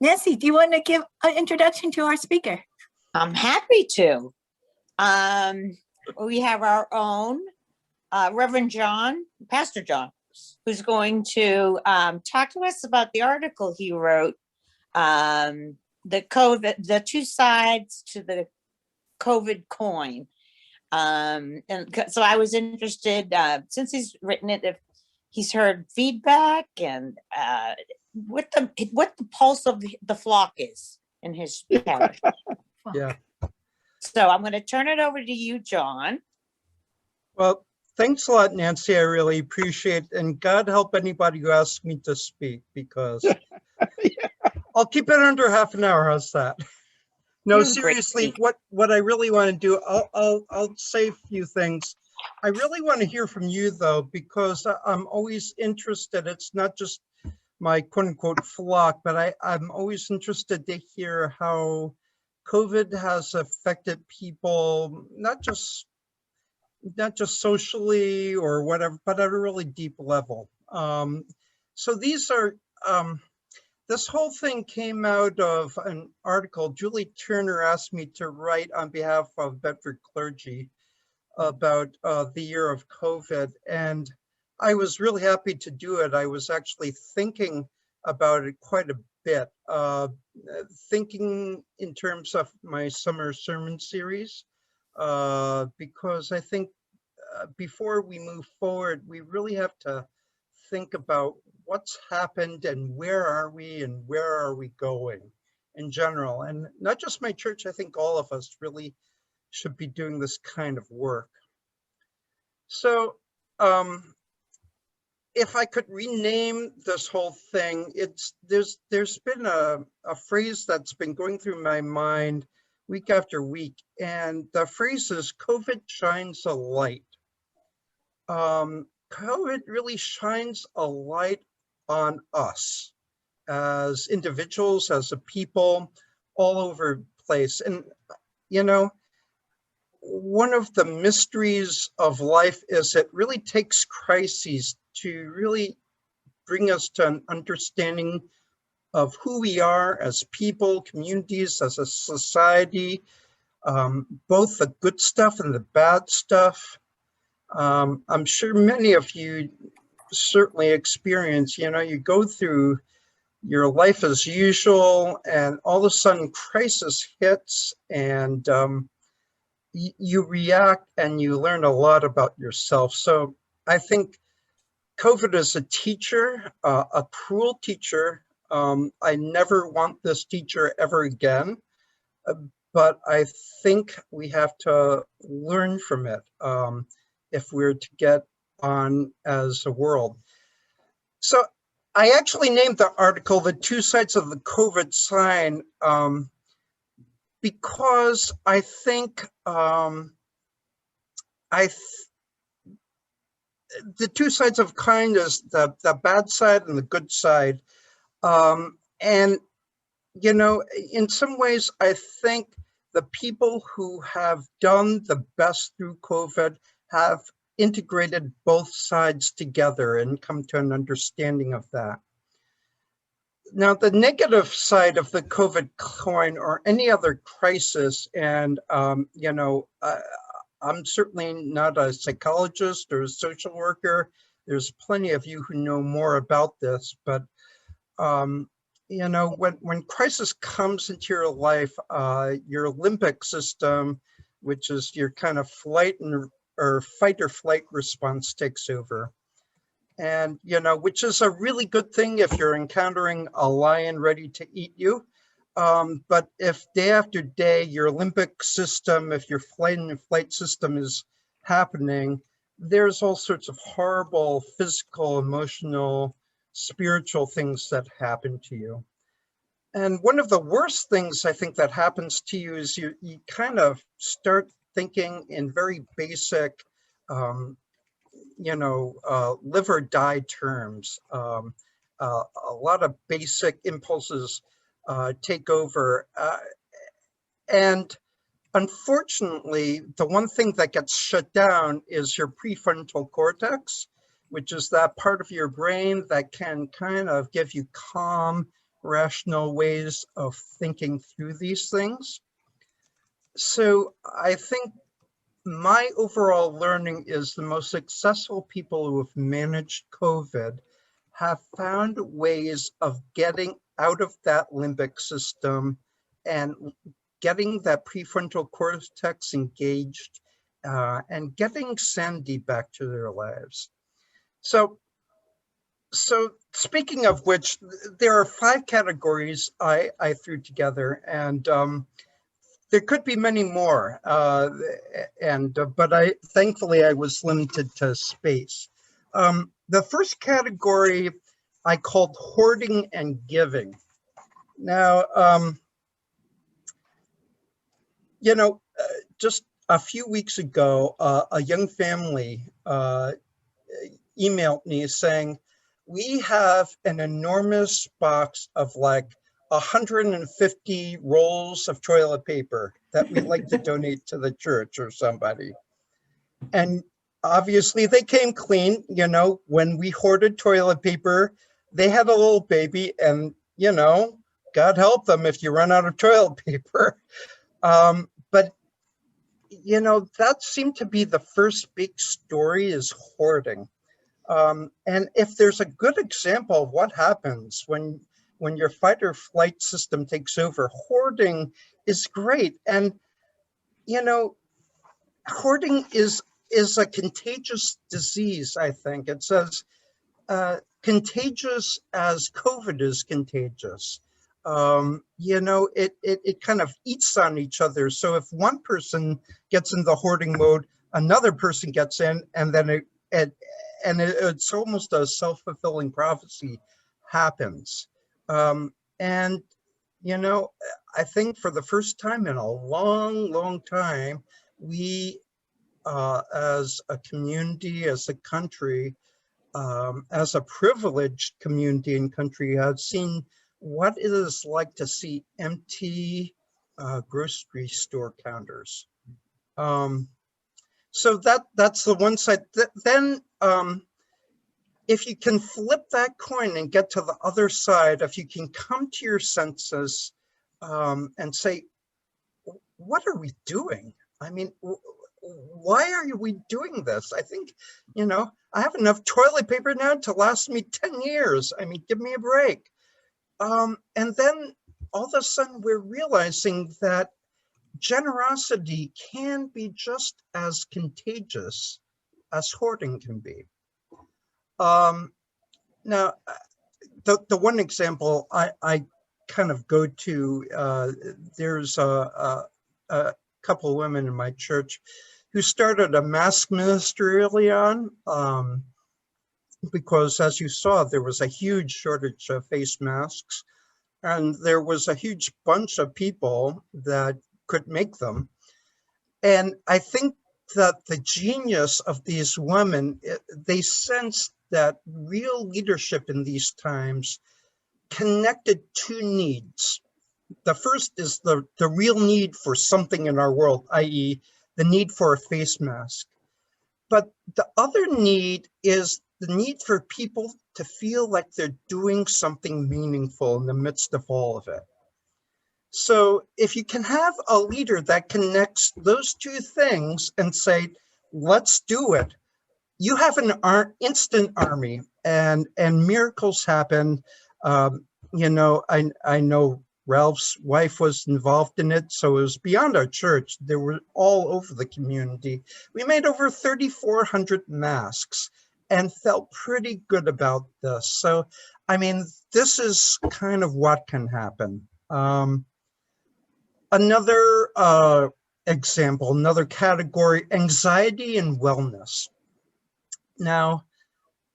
Nancy, do you want to give an introduction to our speaker? I'm happy to. We have our own Reverend John, Pastor John, who's going to talk to us about the article he wrote, the two sides to the COVID coin. And so I was interested, since he's written it, if he's heard feedback and what the pulse of the flock is in his parish. Yeah. So I'm going to turn it over to you, John. Well, thanks a lot, Nancy. I really appreciate it. And God help anybody who asks me to speak, because I'll keep it under half an hour. How's that? No, You're seriously, great. what I really want to do, I'll say a few things. I really want to hear from you, though, because I'm always interested. It's not just my quote unquote flock, but I'm always interested to hear how COVID has affected people, not just socially or whatever, but at a really deep level. So these are, this whole thing came out of an article Julie Turner asked me to write on behalf of Bedford clergy about the year of COVID. And I was really happy to do it. I was actually thinking about it quite a bit, thinking in terms of my summer sermon series, because I think before we move forward, we really have to think about what's happened and where are we going in general. And not just my church, I think all of us really should be doing this kind of work. So if I could rename this whole thing, there's been a phrase that's been going through my mind week after week, and the phrase is COVID shines a light. COVID really shines a light on us as individuals, as a people, all over the place. And, you know, one of the mysteries of life is it really takes crises to really bring us to an understanding of who we are as people, communities, as a society, both the good stuff and the bad stuff. I'm sure many of you certainly experience, you know, you go through your life as usual and all of a sudden crisis hits, and you react and you learn a lot about yourself. So I think COVID is a teacher, a cruel teacher. I never want this teacher ever again, but I think we have to learn from it if we're to get on as a world. So I actually named the article "The Two Sides of the COVID Sign" because I think the two sides of kind is the bad side and the good side. And, you know, in some ways, I think the people who have done the best through COVID have integrated both sides together and come to an understanding of that. Now, the negative side of the COVID coin or any other crisis, and, you know, I'm certainly not a psychologist or a social worker. There's plenty of you who know more about this, but, you know, when crisis comes into your life, your limbic system, which is your kind of fight or flight response, takes over. And, you know, which is a really good thing if you're encountering a lion ready to eat you. But if day after day, your limbic system, if your flight system is happening, there's all sorts of horrible physical, emotional, spiritual things that happen to you. And one of the worst things I think that happens to you is you kind of start thinking in very basic, you know, live or die terms. A lot of basic impulses take over. And unfortunately, the one thing that gets shut down is your prefrontal cortex, which is that part of your brain that can kind of give you calm rational ways of thinking through these things. So I think my overall learning is the most successful people who have managed COVID have found ways of getting out of that limbic system and getting that prefrontal cortex engaged and getting sanity back to their lives. So speaking of which, there are 5 categories I threw together, and there could be many more, but thankfully I was limited to space. The first category I called hoarding and giving. Now, just a few weeks ago, a young family emailed me saying, we have an enormous box of like 150 rolls of toilet paper that we'd like to donate to the church or somebody. And obviously they came clean, when we hoarded toilet paper, they had a little baby, and, God help them if you run out of toilet paper. But that seemed to be the first big story, is hoarding. And if there's a good example of what happens when your fight or flight system takes over, hoarding is great. And, hoarding is a contagious disease, I think. It says contagious as COVID is contagious. It kind of eats on each other. So if one person gets in the hoarding mode, another person gets in, and then it's almost a self-fulfilling prophecy happens. And, I think for the first time in a long, long time, we, as a community, as a country, as a privileged community and country, have seen what it is like to see empty grocery store counters. So that's the one side. Then if you can flip that coin and get to the other side, if you can come to your senses and say, what are we doing? I mean, why are we doing this? I think, I have enough toilet paper now to last me 10 years. I mean, give me a break. And then all of a sudden we're realizing that generosity can be just as contagious as hoarding can be. Now, the one example I kind of go to, there's a couple of women in my church who started a mask ministry early on, because as you saw, there was a huge shortage of face masks, and there was a huge bunch of people that could make them. And I think that the genius of these women, they sensed that real leadership in these times connected 2 needs. The first is the real need for something in our world, i.e. the need for a face mask. But the other need is the need for people to feel like they're doing something meaningful in the midst of all of it. So if you can have a leader that connects those 2 things and say, let's do it, you have an instant army, and miracles happen. I know Ralph's wife was involved in it, so it was beyond our church. They were all over the community. We made over 3,400 masks and felt pretty good about this. So, I mean, this is kind of what can happen. Another example, another category, anxiety and wellness. Now,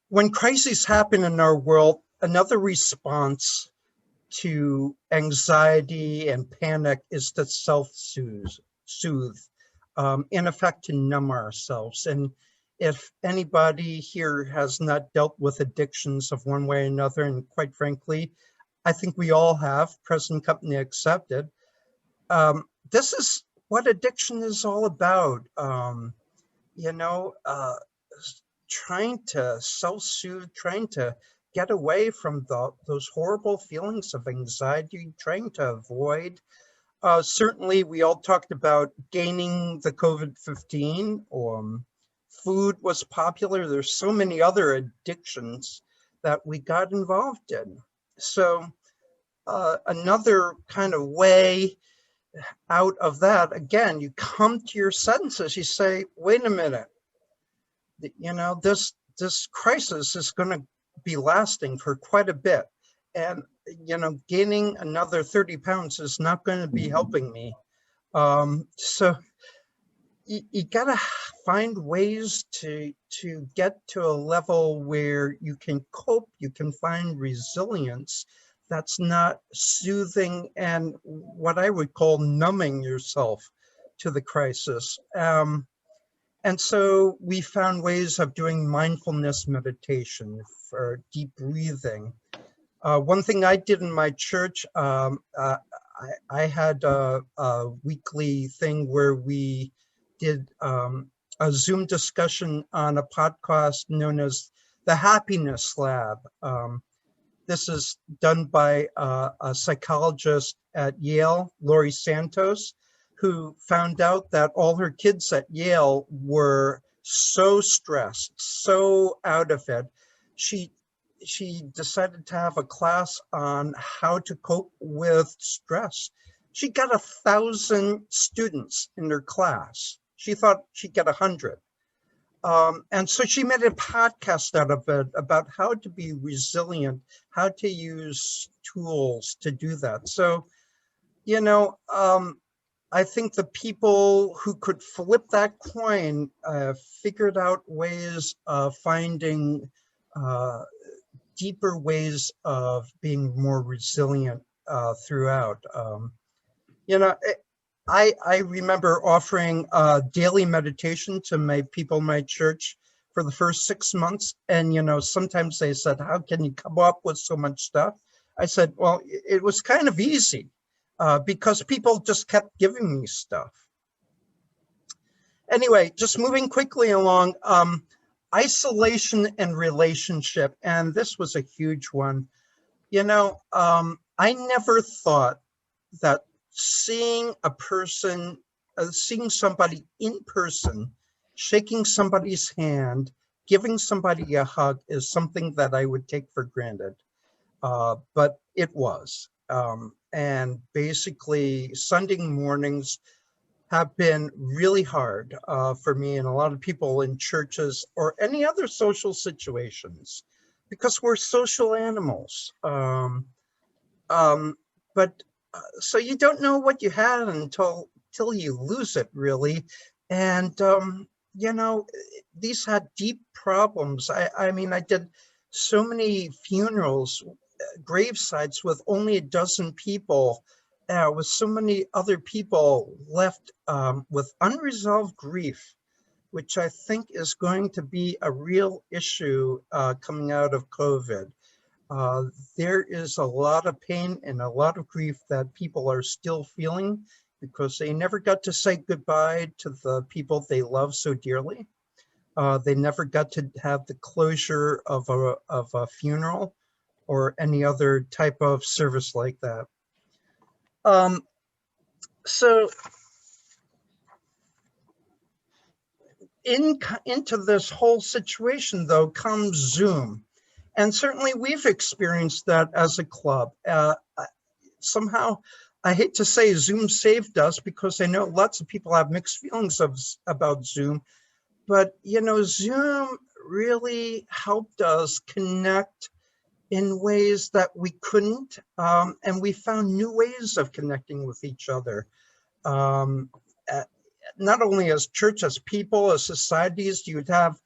when crises happen in our world, another response to anxiety and panic is to self-soothe, in effect to numb ourselves. And if anybody here has not dealt with addictions of one way or another, and quite frankly, I think we all have, present company accepted, this is what addiction is all about. Trying to self-soothe, trying to get away from those horrible feelings of anxiety, trying to avoid. Certainly, we all talked about gaining the COVID-15. Food was popular. There's so many other addictions that we got involved in. So another kind of way out of that, again, you come to your senses. You say, wait a minute, you know, this crisis is going to be lasting for quite a bit. And, you know, gaining another 30 pounds is not going to be helping me. So you got to find ways to get to a level where you can cope, you can find resilience that's not soothing and what I would call numbing yourself to the crisis. And so we found ways of doing mindfulness meditation for deep breathing. One thing I did in my church, I had a weekly thing where we did a Zoom discussion on a podcast known as the Happiness Lab. This is done by a psychologist at Yale, Laurie Santos, who found out that all her kids at Yale were so stressed, so out of it. She decided to have a class on how to cope with stress. She got 1,000 students in her class. She thought she'd get 100. And so she made a podcast out of it about how to be resilient, how to use tools to do that. So, you know, I think the people who could flip that coin figured out ways of finding deeper ways of being more resilient throughout. You know, I remember offering daily meditation to my people in my church for the first 6 months. And, you know, sometimes they said, how can you come up with so much stuff? I said, well, it was kind of easy because people just kept giving me stuff. Anyway, just moving quickly along, isolation and relationship. And this was a huge one. You know, I never thought that seeing a person, seeing somebody in person, shaking somebody's hand, giving somebody a hug is something that I would take for granted. But it was. And basically, Sunday mornings have been really hard for me and a lot of people in churches or any other social situations because we're social animals. But so you don't know what you had until you lose it, really. And, you know, these had deep problems. I mean, I did so many funerals, gravesites with only a dozen people, with so many other people left with unresolved grief, which I think is going to be a real issue coming out of COVID. There is a lot of pain and a lot of grief that people are still feeling because they never got to say goodbye to the people they love so dearly. They never got to have the closure of a funeral or any other type of service like that. So into this whole situation, though, comes Zoom. And certainly we've experienced that as a club. Somehow, I hate to say Zoom saved us because I know lots of people have mixed feelings about Zoom. But, you know, Zoom really helped us connect in ways that we couldn't. And we found new ways of connecting with each other. Not only as church, as people, as societies, you would have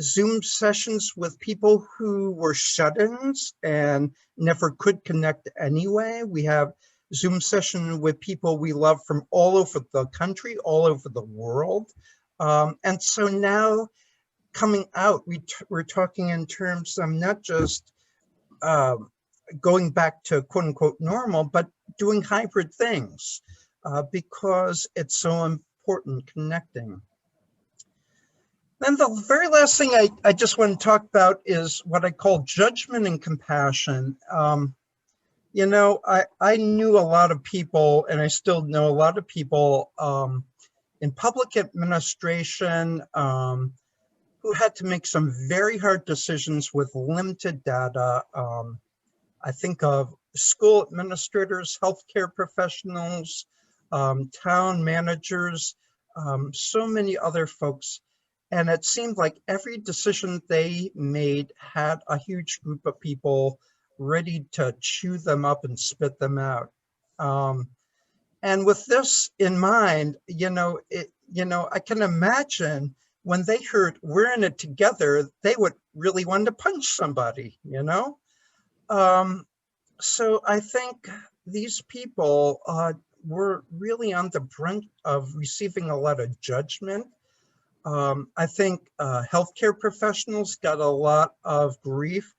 Zoom sessions with people who were shut-ins and never could connect anyway. We have Zoom session with people we love from all over the country, all over the world. And so now coming out, we're talking in terms of not just going back to quote unquote normal, but doing hybrid things because it's so important connecting. Then the very last thing I just want to talk about is what I call judgment and compassion. You know, I knew a lot of people, and I still know a lot of people in public administration who had to make some very hard decisions with limited data. I think of school administrators, healthcare professionals, town managers, so many other folks. And it seemed like every decision they made had a huge group of people ready to chew them up and spit them out. Um, and with this in mind, I can imagine when they heard we're in it together, they would really want to punch somebody, Um, so I think these people were really on the brink of receiving a lot of judgment. I think healthcare professionals got a lot of grief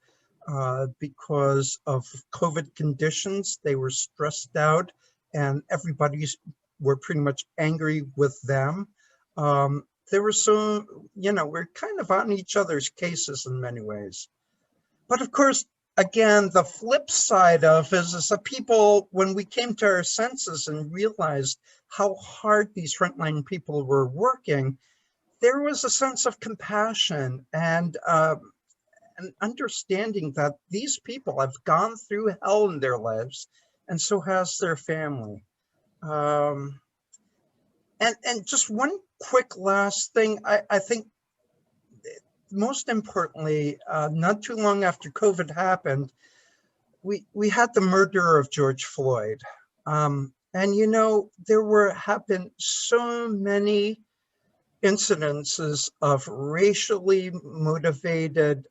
because of COVID conditions. They were stressed out and everybody's were pretty much angry with them. There were we're kind of on each other's cases in many ways. But of course, again, the flip side of is that people, when we came to our senses and realized how hard these frontline people were working, there was a sense of compassion and an understanding that these people have gone through hell in their lives, and so has their family. Um, and just one quick last thing, I think most importantly, not too long after COVID happened, we had the murder of George Floyd. And have been so many incidences of racially motivated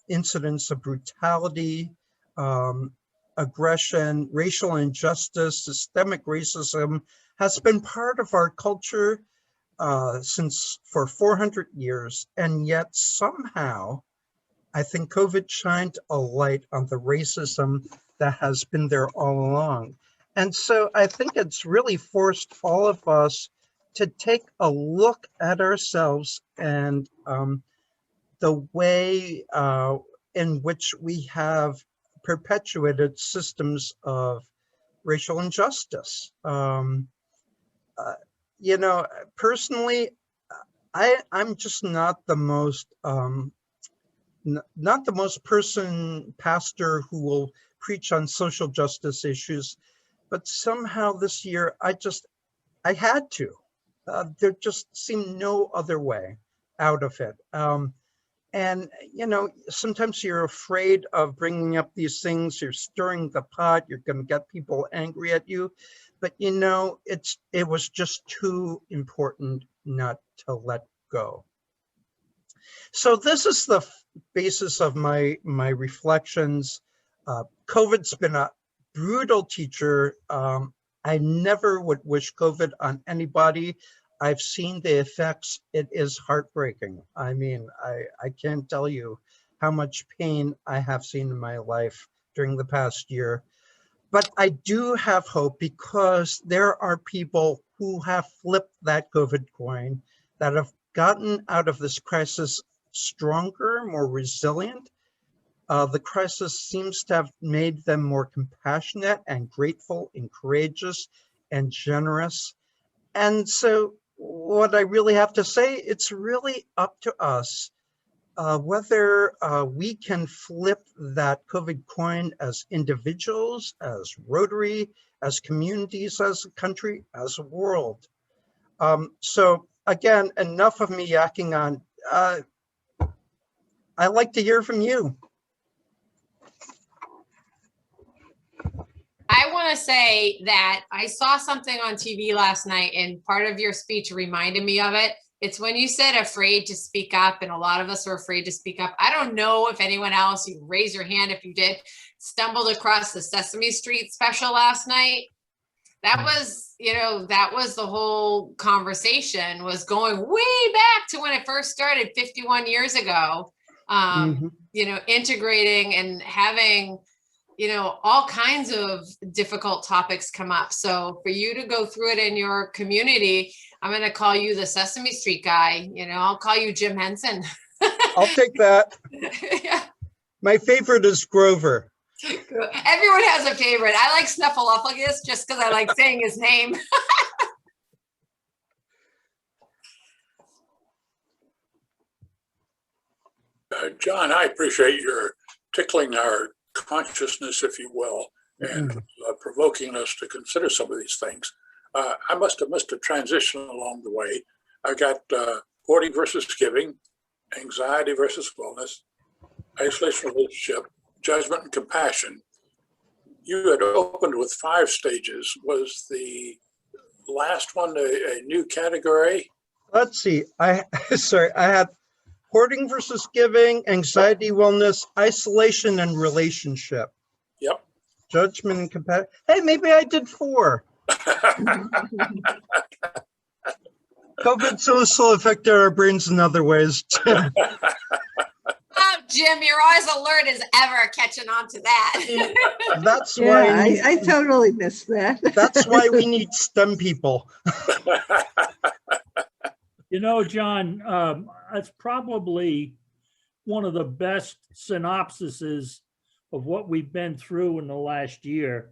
incidents of brutality, aggression, racial injustice, systemic racism has been part of our culture since for 400 years. And yet somehow, I think COVID shined a light on the racism that has been there all along. And so I think it's really forced all of us to take a look at ourselves and the way in which we have perpetuated systems of racial injustice. Uh, Personally, I'm just not the most not the most pastor who will preach on social justice issues, but somehow this year I had to. There just seemed no other way out of it. And sometimes you're afraid of bringing up these things. You're stirring the pot. You're going to get people angry at you, but it was just too important not to let go. So this is the basis of my reflections. COVID's been a brutal teacher. I never would wish COVID on anybody. I've seen the effects. It is heartbreaking. I mean, I can't tell you how much pain I have seen in my life during the past year. But I do have hope because there are people who have flipped that COVID coin, that have gotten out of this crisis stronger, more resilient. The crisis seems to have made them more compassionate and grateful and courageous and generous. And so what I really have to say, it's really up to us whether we can flip that COVID coin as individuals, as Rotary, as communities, as a country, as a world. So again, enough of me yakking on. I'd like to hear from you. I want to say that I saw something on TV last night and part of your speech reminded me of it. It's when you said afraid to speak up, and a lot of us are afraid to speak up. I don't know if anyone else, you raise your hand if you did, stumbled across the Sesame Street special last night. That was, that was the whole conversation, was going way back to when it first started 51 years ago, integrating and having you know, all kinds of difficult topics come up. So for you to go through it in your community, I'm going to call you the Sesame Street guy. You know, I'll call you Jim Henson. I'll take that. Yeah. My favorite is Grover. Everyone has a favorite. I like Snuffleupagus just because I like saying his name. John, I appreciate your tickling our consciousness, if you will, and provoking us to consider some of these things. I must have missed a transition along the way. I got hoarding versus giving, anxiety versus wellness, isolation relationship, judgment and compassion. You had opened with 5 stages. Was the last one a new category? Let's see. I had hoarding versus giving, anxiety, wellness, isolation, and relationship. Yep. Judgment and compassion. Hey, maybe I did 4. COVID so affected our brains in other ways. Oh, Jim, you're always alert as ever catching on to that. That's Yeah, why I totally missed that. that's why we need STEM people. You know, John, that's probably one of the best synopsises of what we've been through in the last year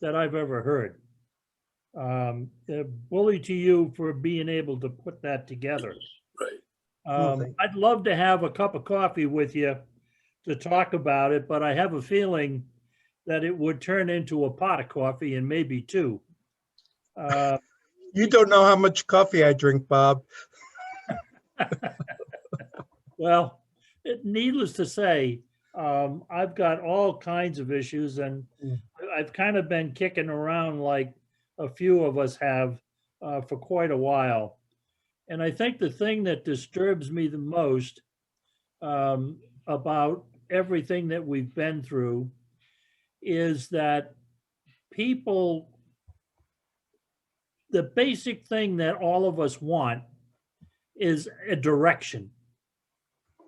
that I've ever heard. Bully to you for being able to put that together. Right. I'd love to have a cup of coffee with you to talk about it, but I have a feeling that it would turn into a pot of coffee and maybe 2. You don't know how much coffee I drink, Bob. Well, needless to say, I've got all kinds of issues, and I've kind of been kicking around like a few of us have for quite a while. And I think the thing that disturbs me the most about everything that we've been through is that people, the basic thing that all of us want is a direction.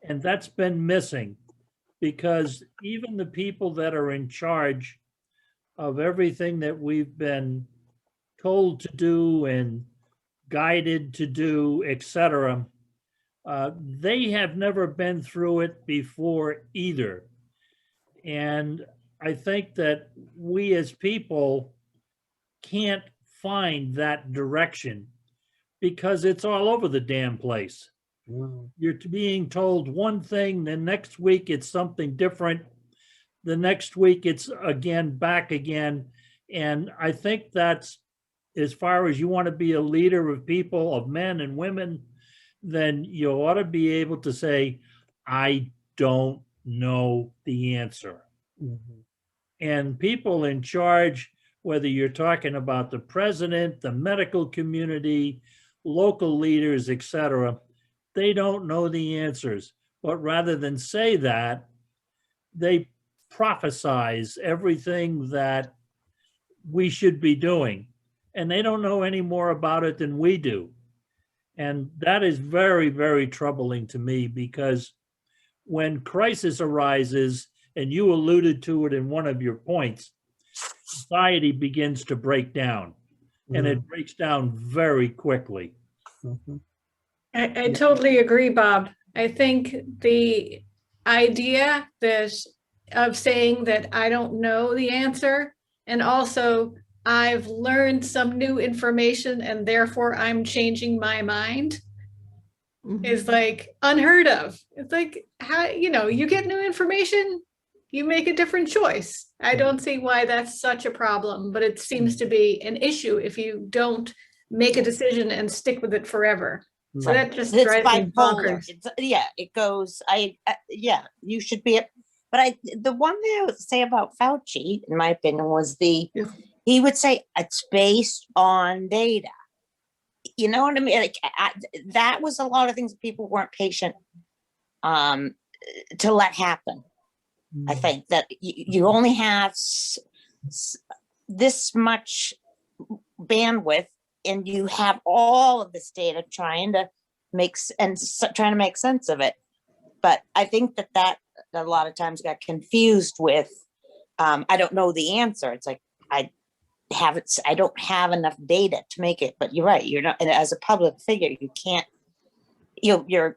And that's been missing, because even the people that are in charge of everything that we've been told to do and guided to do, etc., they have never been through it before either. And I think that we as people can't find that direction because it's all over the damn place. You're being told one thing, the next week it's something different. The next week it's again back again. And I think that's, as far as you want to be a leader of people, of men and women, then you ought to be able to say, I don't know the answer. And people in charge, whether you're talking about the president, the medical community, local leaders, etc., they don't know the answers. But rather than say that, they prophesize everything that we should be doing. And they don't know any more about it than we do. And that is very, very troubling to me, because when crisis arises, and you alluded to it in one of your points, society begins to break down, and it breaks down very quickly. I totally agree, Bob. I think the idea that of saying that I don't know the answer, and also I've learned some new information and therefore I'm changing my mind, is like unheard of. It's like, how, you know, you get new information, you make a different choice. I don't see why that's such a problem, but it seems to be an issue if you don't make a decision and stick with it forever. So that just It's drives me bipolar. bonkers. Yeah, it goes, yeah, you should be, but the one thing I would say about Fauci, in my opinion, was he would say it's based on data. You know what I mean? Like, that was a lot of things that people weren't patient to let happen. I think that you only have this much bandwidth, and you have all of this data trying to make sense of it. But I think that a lot of times got confused with I don't know the answer. It's like, I don't have enough data to make it, but you're right. You're not, and as a public figure, you can't, you're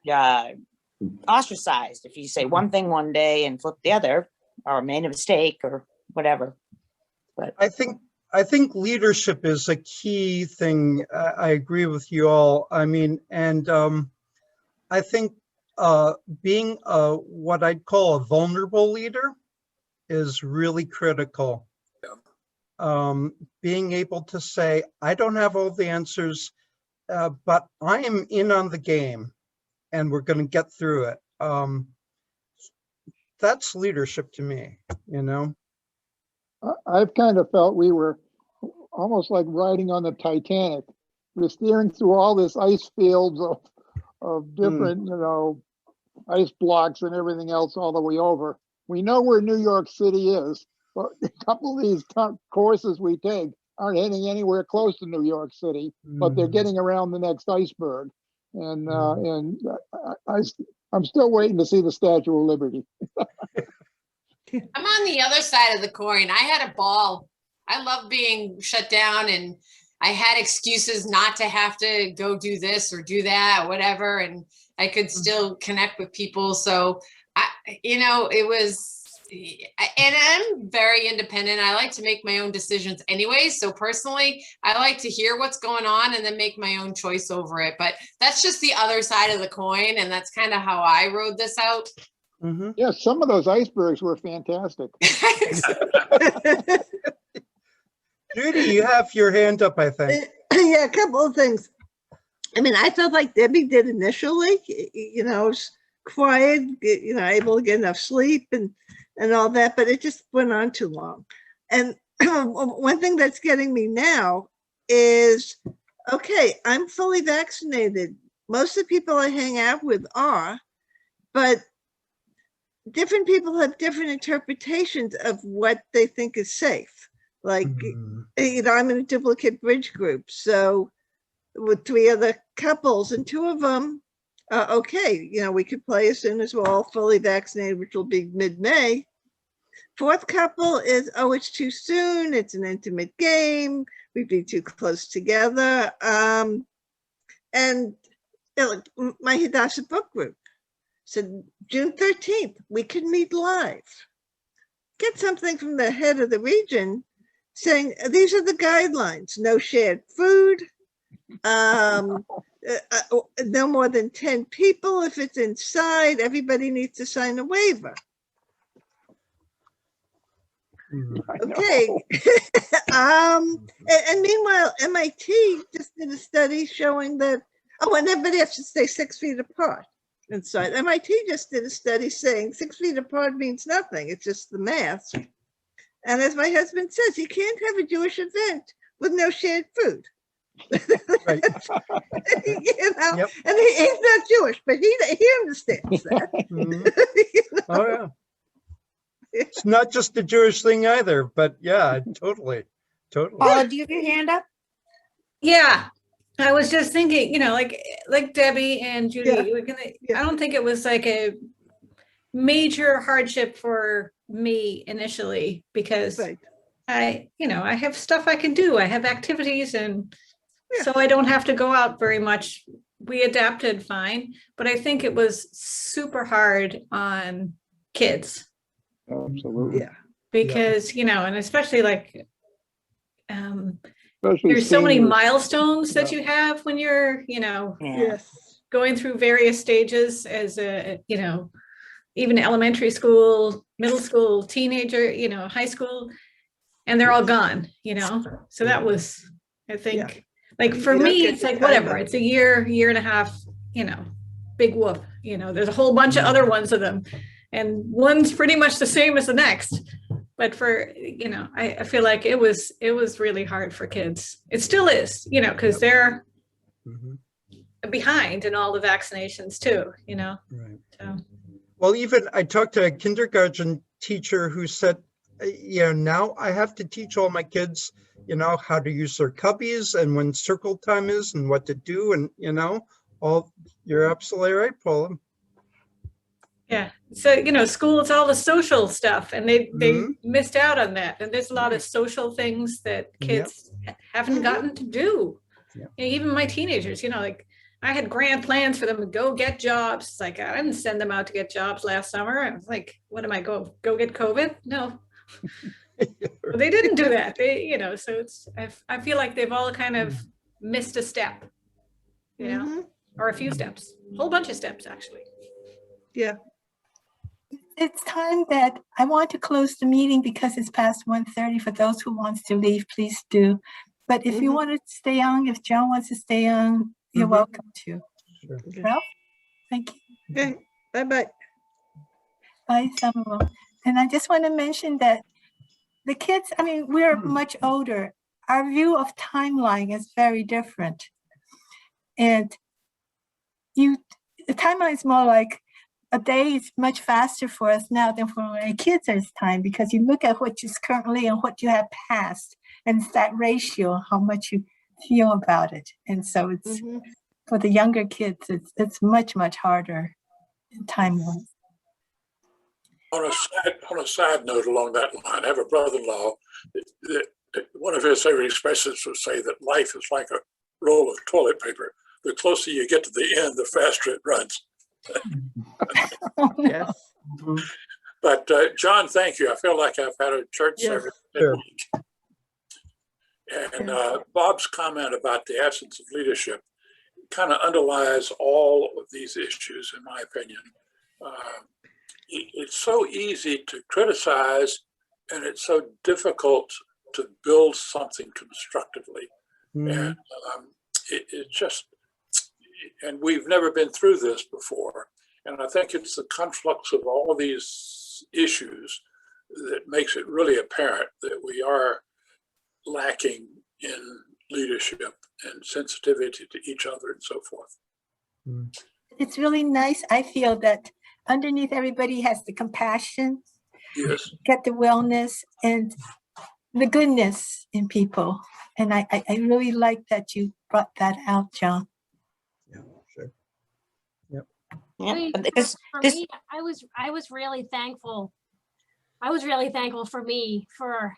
ostracized if you say one thing one day and flip the other, or made a mistake or whatever. But I think leadership is a key thing. I agree with you all. I mean, and I think being what I'd call a vulnerable leader is really critical. Being able to say, I don't have all the answers, but I am in on the game and we're going to get through it. That's leadership to me, you know? I've kind of felt we were almost like riding on the Titanic. We're steering through all this ice fields of different, you know, ice blocks and everything else all the way over. We know where New York City is, but a couple of these courses we take aren't heading anywhere close to New York City, but they're getting around the next iceberg. And I'm still waiting to see the Statue of Liberty. I'm on the other side of the coin. I had a ball. I love being shut down, and I had excuses not to have to go do this or do that or whatever. And I could still connect with people. So, it was, and I'm very independent. I like to make my own decisions anyway. So personally, I like to hear what's going on and then make my own choice over it. But that's just the other side of the coin. And that's kind of how I rode this out. Mm-hmm. Yeah, some of those icebergs were fantastic. Judy, you have your hand up, I think. Yeah, a couple of things. I mean, I felt like Debbie did initially, you know, quiet, you know, able to get enough sleep and all that, but it just went on too long. And one thing that's getting me now is, okay, I'm fully vaccinated. Most of the people I hang out with are, but different people have different interpretations of what they think is safe. Like, you know, I'm in a duplicate bridge group. So with 3 other couples, and 2 of them, okay, you know, we could play as soon as we're all fully vaccinated, which will be mid-May. 4th couple is, oh, it's too soon. It's an intimate game. We'd be too close together. And you know, my Hadassah book group said, June 13th, we can meet live. Get something from the head of the region saying, these are the guidelines: no shared food, no more than 10 people. If it's inside, everybody needs to sign a waiver. Okay. And meanwhile, MIT just did a study showing that, oh, and everybody has to stay 6 feet apart inside. MIT just did a study saying 6 feet apart means nothing. It's just the mask. And as my husband says, you can't have a Jewish event with no shared food. Right. You know, Yep. and he's not Jewish, but he understands that. You know? Oh, yeah. It's not just a Jewish thing either, but yeah, totally. Paula, do you have your hand up? Yeah, I was just thinking, you know, like Debbie and Judy, Yeah. I don't think it was like a major hardship for me initially, because Right. I have stuff I can do. I have activities, and Yeah. so I don't have to go out very much. We adapted fine, but I think it was super hard on kids. Absolutely. Yeah. Because, you know, and especially like, Especially there's so many seniors. milestones that Yeah. you have when you're, you know, Yeah. Yes. going through various stages as a, you know, even elementary school, middle school, teenager, you know, high school, and they're all gone, you know? So that was, I think, like for You don't me, get it's the like, time whatever, back. it's a year and a half, you know, big whoop, you know, there's a whole bunch of other ones of them. And one's pretty much the same as the next. But for, you know, I feel like it was really hard for kids. It still is, you know, because they're behind in all the vaccinations too, you know? Right. So. Well, even I talked to a kindergarten teacher who said, you know, now I have to teach all my kids, you know, how to use their cubbies and when circle time is and what to do. And, you know, you're absolutely right, Paula. Yeah, so, school is all the social stuff and they Mhm. missed out on that. And there's a lot of social things that kids haven't Mhm. gotten to do. Yep. Even my teenagers, like I had grand plans for them to go get jobs. It's like, I didn't send them out to get jobs last summer. I was like, what am I go get COVID? No, well, they didn't do that. So I feel like they've all kind of missed a step, Mhm. or a few steps, a whole bunch of steps, actually. Yeah. It's time that I want to close the meeting because it's past 1:30. For those who wants to leave, please do. But if you Mhm. want to stay on, if John wants to stay on, you're Mhm. welcome to. Sure. Ralph, thank you. Okay. Bye-bye. Bye, Samuel. And I just want to mention that the kids, I mean, we're much older. Our view of timeline is very different. And the timeline is more like a day is much faster for us now than for our kids' time, because you look at what is currently and what you have passed, and it's that ratio, how much you feel about it. And so it's Mhm. for the younger kids, it's much, much harder time-wise. On a side note along that line, I have a brother-in-law that one of his favorite expressions would say that life is like a roll of toilet paper. The closer you get to the end, the faster it runs. Yes. But John, thank you. I feel like I've had a church Yes. service Sure. midweek. And Bob's comment about the absence of leadership kind of underlies all of these issues, in my opinion. It's so easy to criticize, and it's so difficult to build something constructively. Mhm. And it just, and we've never been through this before. And I think it's the conflux of all these issues that makes it really apparent that we are lacking in leadership and sensitivity to each other and so forth. It's really nice. I feel that underneath everybody has the compassion, Yes. get the wellness and the goodness in people. And I really like that you brought that out, John. Yeah, sure. Yeah, Wait, but this, for this, me, I was really thankful. I was really thankful for me, for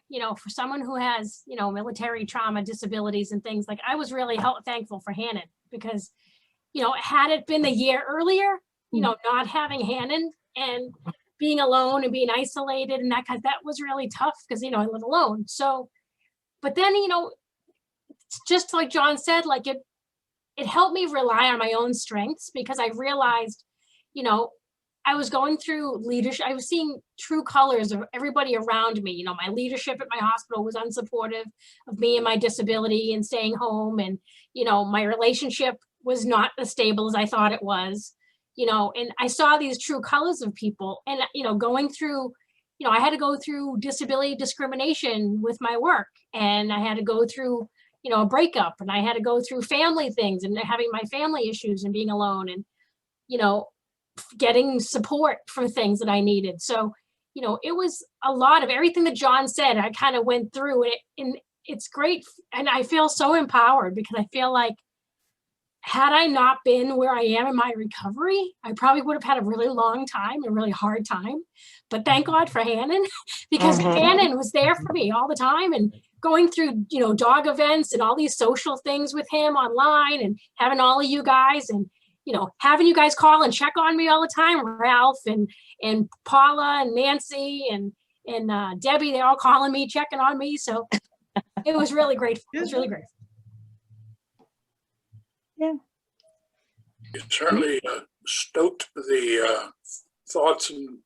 someone who has, military trauma, disabilities and things. Like, I was really thankful for Hannon, because, had it been the year earlier, not having Hannon and being alone and being isolated and that was really tough, because, I live alone. So, but then, just like John said, like it helped me rely on my own strengths, because I realized, I was going through leadership. I was seeing true colors of everybody around me. My leadership at my hospital was unsupportive of me and my disability and staying home. And, my relationship was not as stable as I thought it was, and I saw these true colors of people. And, going through, I had to go through disability discrimination with my work, and I had to go through, a breakup, and I had to go through family things and having my family issues and being alone, and, getting support for things that I needed. So, it was a lot of everything that John said. I kind of went through it, and it's great. And I feel so empowered, because I feel like, had I not been where I am in my recovery, I probably would have had a really long time, a really hard time. But thank God for Hannon, because Hannon was there for me all the time, and going through, dog events and all these social things with him online, and having all of you guys, and, having you guys call and check on me all the time, Ralph and Paula and Nancy and Debbie, they're all calling me, checking on me. So it was really great. It was really great. You certainly stoked the thoughts and